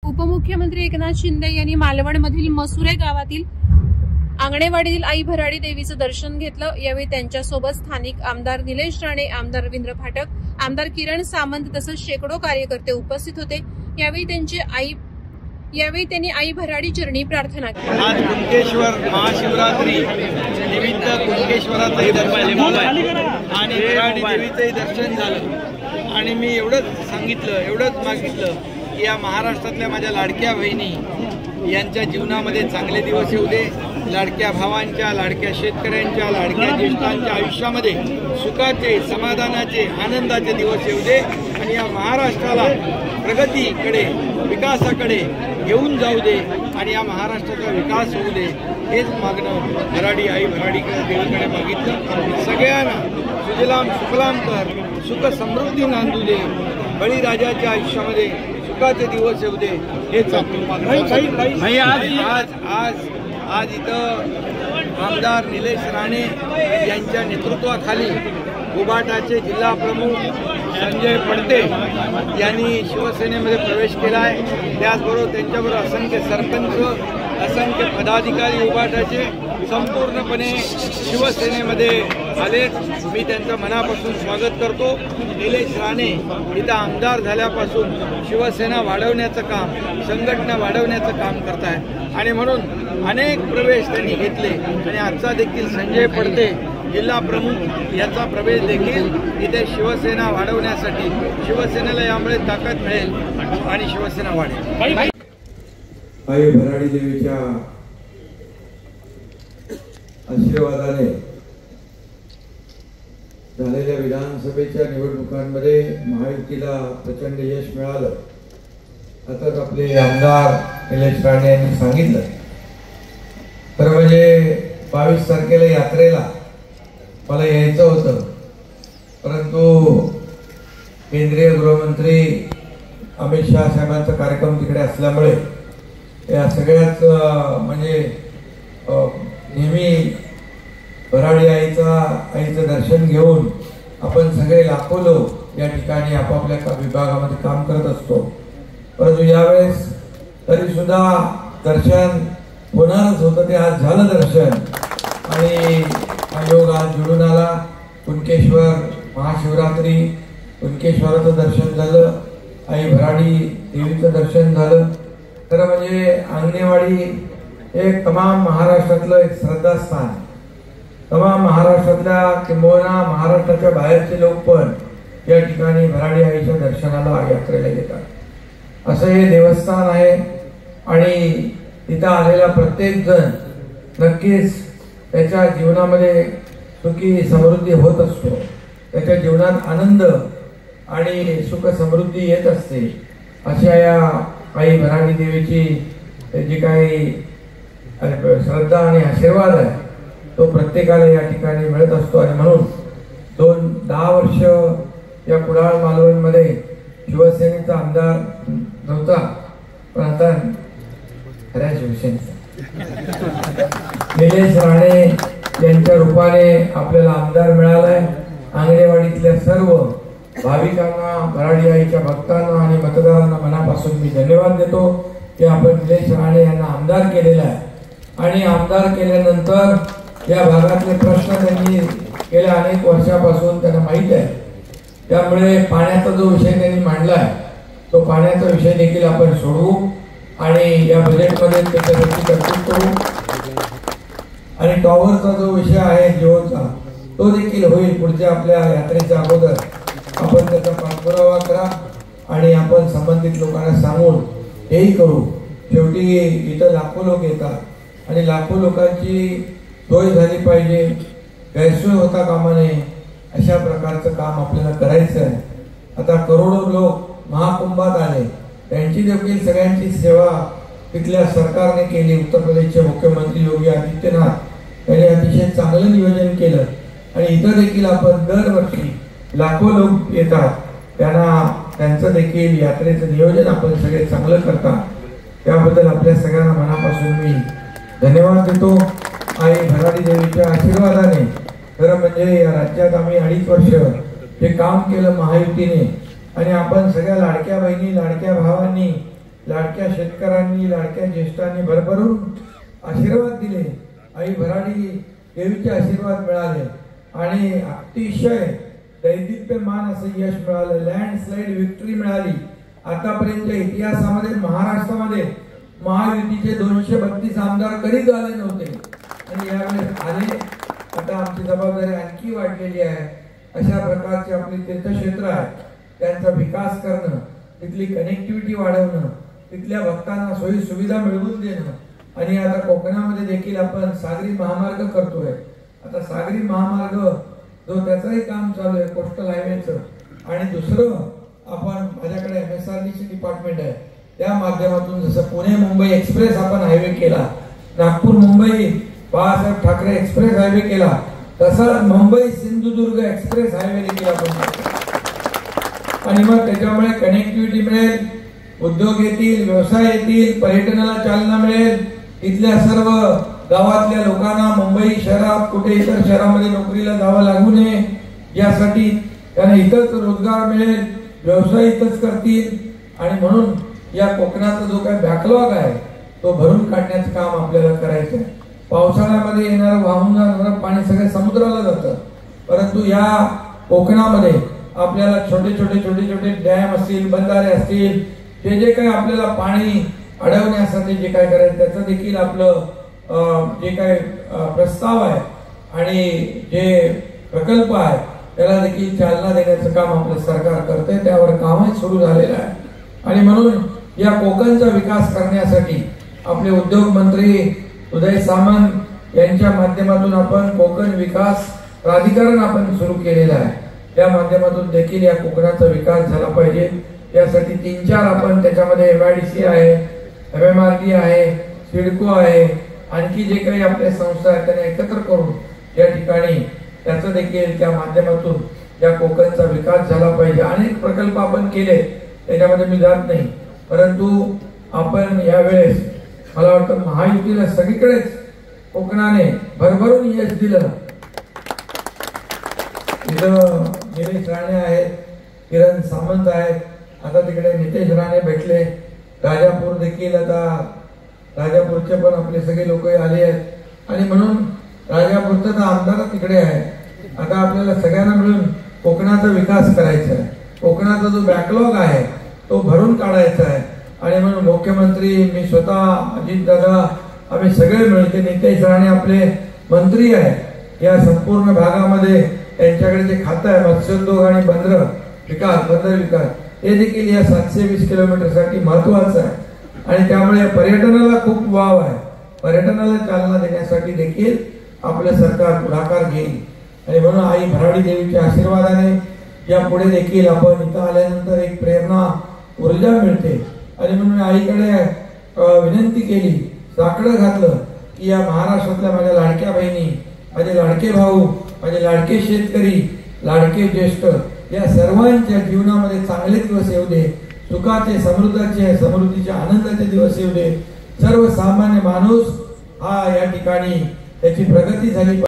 उपमुख्यमंत्री एकनाथ शिंदे यांनी मालवणमधील मसुरे गावातील आंगणेवाडीतील आई भराडी देवीचं दर्शन घेतलं। यावेळी त्यांच्यासोबत स्थानिक आमदार निलेश राणे, आमदार रवींद्र फाटक, आमदार किरण सामंत तसंच शेकडो कार्यकर्ते उपस्थित होते। यावेळी त्यांनी आई भराडी चरणी प्रार्थना केली। आज कुणकेश्वर महाशिवरात्री निमित्त कुणकेश्वराचंही दर्शन झालं आणि भराडी देवीचंही दर्शन झालं आणि मी एवढंच मागितलं की या महाराष्ट्रातल्या माझ्या लाडक्या बहिणी यांच्या जीवनामध्ये चांगले दिवस येऊ दे, लाडक्या भावांच्या, लाडक्या शेतकऱ्यांच्या, लाडक्या ज्येष्ठांच्या आयुष्यामध्ये सुखाचे, समाधानाचे, आनंदाचे दिवस येऊ दे आणि या महाराष्ट्राला प्रगतीकडे, विकासाकडे घेऊन जाऊ दे आणि या महाराष्ट्राचा विकास होऊ दे, हेच मागणं भराडी आई भराडी देवीकडे मागितलं। सगळ्यांना सुजलाम सुफलाम कर, सुख समृद्धी नांदू दे, बळीराजाच्या आयुष्यामध्ये सुखाचे दिवस येऊ दे, हेच आपण मागणं। आज इथं आमदार निलेश राणे यांच्या नेतृत्वाखाली उबाटाचे जिल्हा प्रमुख संजय पडते यांनी शिवसेनेमध्ये प्रवेश केला आहे। त्याचबरोबर त्यांच्याबरोबर असंख्य सरपंच, असंख्य पदाधिकारी उबाटाचे संपूर्णपणे शिवसेनेमध्ये आले। मी त्यांचं मनापासून स्वागत करतो। निलेश राणे इथं आमदार झाल्यापासून शिवसेना वाढवण्याचं काम, संघटना वाढवण्याचं काम करत आहे आणि म्हणून अनेक प्रवेश त्यांनी घेतले आणि आजचा देखील संजय पडते जिल्हा प्रमुख याचा प्रवेश देखील इथे शिवसेना वाढवण्यासाठी, शिवसेनेला यामुळे ताकद मिळेल आणि शिवसेना वाढेल। आई भराडी देवीच्या आशीर्वादाने झालेल्या विधानसभेच्या निवडणुकांमध्ये महायुतीला प्रचंड यश मिळालं। आताच आपले आमदार निलेश राणे यांनी सांगितलं तर म्हणजे 22 तारखेला यात्रेला मला यायचं होतं, परंतु केंद्रीय गृहमंत्री अमित शहा साहेबांचा कार्यक्रम तिकडे असल्यामुळे या सगळ्याच म्हणजे नेहमी भराडी आईचं दर्शन घेऊन आपण सगळे लाखो लोक या ठिकाणी आपापल्या विभागामध्ये काम करत असतो, परंतु यावेळेस तरी सुद्धा दर्शन होणारच होतं, ते आज झालं दर्शन आणि हा योग आज जुळून आला। कुणकेश्वर महाशिवरात्री, कुणकेश्वराचं दर्शन झालं, आई भराडी देवीचं दर्शन झालं। तर म्हणजे आंगणेवाडी हे तमाम महाराष्ट्रातलं एक श्रद्धास्थान, तमाम महाराष्ट्रातल्या किंबहुना महाराष्ट्राच्या बाहेरचे लोक पण या ठिकाणी भराडी आईच्या दर्शनाला यात्रेला येतात। असं हे देवस्थान आहे आणि तिथं आलेला प्रत्येक जण नक्कीच त्याच्या जीवनामध्ये सुखी समृद्धी होत असतो, त्याच्या जीवनात आनंद आणि सुख समृद्धी येत असते। अशा या आई भराडी देवीची जी काही श्रद्धा आणि आशीर्वाद आहे तो प्रत्येकाला या ठिकाणी मिळत असतो आणि म्हणून 10 वर्ष या कुडाळ मालवणमध्ये शिवसेनेचा आमदार नव्हता, पण आता खऱ्या शिवसेनेचा निलेश राणे यांच्या रूपाने आपल्याला आमदार मिळालाय। आंगणेवाडीतल्या सर्व भाविकांना, भराडी आईच्या भक्तांना आणि मतदारांना मनापासून मी धन्यवाद देतो की आपण निलेश राणे यांना आमदार केलेला आहे आणि आमदार केल्यानंतर या भागातले प्रश्न त्यांनी गेल्या अनेक वर्षापासून त्यांना माहीत आहे, त्यामुळे पाण्याचा जो विषय त्यांनी मांडलाय तो पाण्याचा विषय देखील आपण सोडवू आणि या बजेटमध्ये त्याच्यासाठी तरतूद करू आणि टॉवरचा जो विषय आहे जिओचा तो देखील होईल। पुढच्या आपल्या यात्रेच्या अगोदर आपण त्याचा पाठपुरावा करा आणि आपण संबंधित लोकांना सांगून हेही करू। शेवटी इथं लाखो लोक येतात आणि लाखो लोकांची सोय झाली पाहिजे, गैरसोय होता कामा नये, अशा प्रकारचं काम आपल्याला करायचं आहे। आता करोडो लोक महाकुंभात आले, त्यांची देखील सगळ्यांची सेवा तिथल्या सरकारने केली। उत्तर प्रदेशचे मुख्यमंत्री योगी आदित्यनाथ यांनी अतिशय चांगलं नियोजन केलं आणि इथं देखील आपण दरवर्षी लाखो लोक येतात, त्यांचं देखील यात्रेचं नियोजन आपण सगळे चांगलं करता, त्याबद्दल आपल्या सगळ्यांना मनापासून मी धन्यवाद देतो। आई भराडी देवीच्या आशीर्वादाने खरं म्हणजे या राज्यात आम्ही 2.5 वर्ष जे काम केलं महायुतीने आणि आपण सगळ्या लाडक्या बहिणी, लाडक्या भावांनी लाडक्या शेतकऱ्यांनी, लाडक्या ज्येष्ठांनी भरभरून आशीर्वाद दिले. आई भराडी देवीचे आशीर्वाद मिळाले आणि अतिशय दैदिप्यमान असं यश मिळालं. लँडस्लाइड विक्ट्री मिळाली. आतापर्यंतच्या इतिहासामध्ये महाराष्ट्रामध्ये महायुतीचे 232 आमदार कधीच आले नव्हते आणि यावेळेस आले. आता आमची जबाबदारी आणखी वाढलेली आहे. अशा प्रकारचे आपली तीर्थक्षेत्र आहे त्यांचा विकास करणं, तिथली कनेक्टिव्हिटी वाढवणं, तिथल्या भक्तांना सोयी सुविधा मिळवून देणं आणि आता कोकणामध्ये देखील आपण सागरी महामार्ग करतोय. आता सागरी महामार्ग जो त्याचंही काम चालू आहे कोस्टल हायवेचं. आणि दुसरं आपण माझ्याकडे MSRDC डिपार्टमेंट आहे त्या माध्यमातून जसं पुणे मुंबई एक्सप्रेस आपण हायवे केला, नागपूर मुंबई बाळासाहेब ठाकरे एक्सप्रेस हायवे केला, तसा मुंबई सिंधुदुर्ग एक्सप्रेस हायवे देखील आपण. आणि मग त्याच्यामुळे कनेक्टिव्हिटी मिळेल, उद्योग येतील, व्यवसाय येतील, पर्यटनाला चालना मिळेल. इथल्या सर्व गावातल्या लोकांना मुंबई शहरात कुठे इतर शहरामध्ये नोकरीला जावं लागू नये यासाठी त्यांना इथंच रोजगार मिळेल, व्यवसाय इथंच करतील. आणि म्हणून या कोकणाचा जो काही बॅकलॉग आहे तो भरून काढण्याचं काम आपल्याला करायचं आहे. पावसाळ्यामध्ये येणारं वाहून जाणारं पाणी सगळं समुद्राला जातं, परंतु या कोकणामध्ये आपल्याला छोटे छोटे डॅम असतील, बंधारे असतील, जे काही आपल्याला पाणी अडवण्यासाठी जे काय करायचं त्याचं देखील आपलं जे काय प्रस्ताव आहे आणि जे प्रकल्प आहे त्याला देखील चालना देण्याचं काम आपलं सरकार करतंय. त्यावर कामही सुरू झालेलं आहे. आणि म्हणून या कोकणचा विकास करण्यासाठी आपले उद्योग मंत्री उदय सामंत यांच्या माध्यमातून आपण कोकण विकास प्राधिकरण आपण सुरू केलेलं आहे. त्या माध्यमातून देखील या कोकणाचा विकास झाला पाहिजे. यासाठी 3-4 आपण त्याच्यामध्ये MIDC आहे, MMRD आहे, सिडको आहे, आणखी जे काही आपल्या संस्था आहेत त्यांना एकत्र करून या ठिकाणी त्याचं देखील त्या माध्यमातून या कोकणचा विकास झाला पाहिजे. अनेक प्रकल्प आपण केले त्याच्यामध्ये मी जात नाही, परंतु आपण यावेळेस मला वाटतं महायुतीला सगळीकडेच कोकणाने भरभरून यश दिलं. इथं निलेश राणे आहेत, किरण सामंत आहेत, आता तिकडे नितेश राणे भेटले, राजापूर देखील आता राजापूरचे पण आपले सगळे लोक आले आहेत. आणि म्हणून राजापूरचा तर आमदार तिकडे आहे. आता आपल्याला सगळ्यांना मिळून कोकणाचा विकास करायचा आहे. कोकणाचा जो बॅकलॉग आहे तो भरून काढायचा आहे. आणि म्हणून मुख्यमंत्री, मी स्वतः, अजित दादा, आम्ही सगळे मिळून, ते नितेश राणे आपले मंत्री आहे या संपूर्ण भागामध्ये, त्यांच्याकडे जे खातं आहे मत्स्योद्योग आणि बंदर विकास, हे देखील या 720 किलोमीटरसाठी महत्वाचं आहे. आणि त्यामुळे पर्यटनाला खूप वाव आहे. पर्यटनाला चालना देण्यासाठी देखील आपलं सरकार पुढाकार घेईल. आणि म्हणून आई भराडी देवीच्या आशीर्वादाने यापुढे देखील आपण इथं आल्यानंतर एक प्रेरणा, ऊर्जा मिळते. आणि म्हणून आईकडे विनंती केली, साकडं घातलं की या महाराष्ट्रातल्या माझ्या लाडक्या बहिणी, माझे लाडके भाऊ, माझे लाडके शेतकरी, लाडके ज्येष्ठ, या सर्वांच्या जीवनामध्ये चांगले दिवस येऊ दे, सुखाचे, समृद्धीचे, आनंदाचे दिवस येऊ दे. सर्वसामान्य माणूस हा या ठिकाणी त्याची प्रगती झाली.